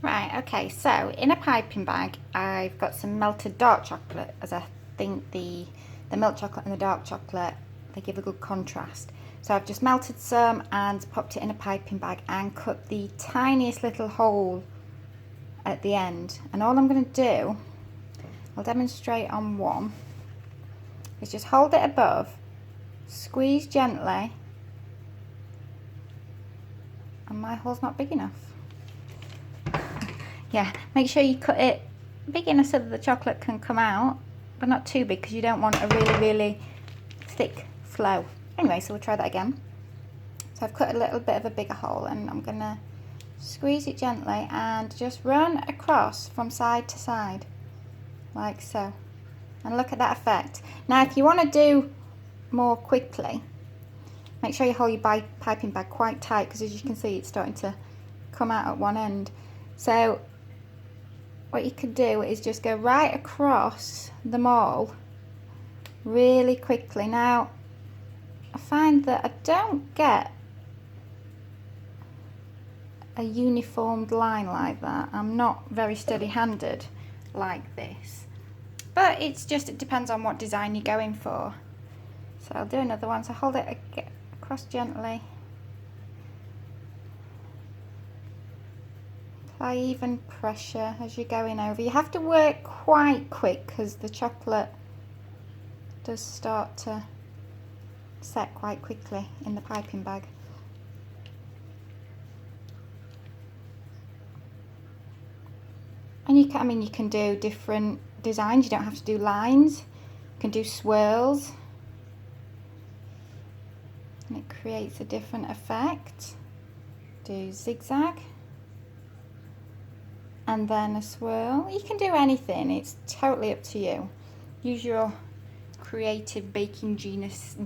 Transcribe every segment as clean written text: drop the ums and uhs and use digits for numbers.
Right, okay, so in a piping bag, I've got some melted dark chocolate, as I think the milk chocolate and the dark chocolate, they give a good contrast. So I've just melted some and popped it in a piping bag and cut the tiniest little hole at the end. And all I'm going to do, I'll demonstrate on one, is just hold it above, squeeze gently, and my hole's not big enough. Yeah, make sure you cut it big enough so that the chocolate can come out, but not too big because you don't want a really thick flow. Anyway, so we'll try that again. So I've cut a little bit of a bigger hole and I'm gonna squeeze it gently and just run across from side to side, like so. And look at that effect. Now, if you want to do more quickly, make sure you hold your piping bag quite tight because as you can see, it's starting to come out at one end. So what you could do is just go right across them all really quickly. Now, I find that I don't get a uniformed line like that. I'm not very steady-handed like this. But it depends on what design you're going for. So I'll do another one. So hold it across gently. Apply even pressure as you're going over. You have to work quite quick because the chocolate does start to set quite quickly in the piping bag. And you can do different designs. You don't have to do lines. You can do swirls. And it creates a different effect. Do zigzag. And then a swirl. You can do anything, it's totally up to you. Use your creative baking genius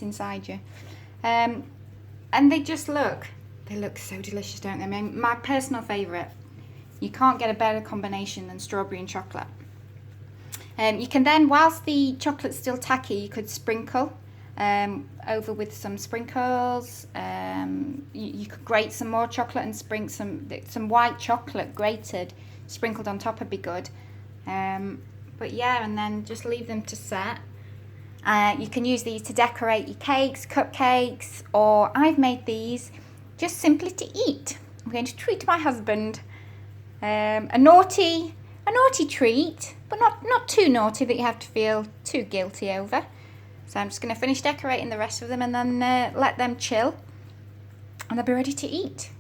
inside you. And they look so delicious, don't they? I mean, my personal favourite, you can't get a better combination than strawberry and chocolate. You can then, whilst the chocolate's still tacky, you could sprinkle over with some sprinkles. You could grate some more chocolate and sprinkle some white chocolate grated, sprinkled on top would be good. But yeah, and then just leave them to set. You can use these to decorate your cakes, cupcakes, or I've made these just simply to eat. I'm going to treat my husband. A naughty treat, but not too naughty that you have to feel too guilty over. So I'm just going to finish decorating the rest of them and then let them chill and they'll be ready to eat.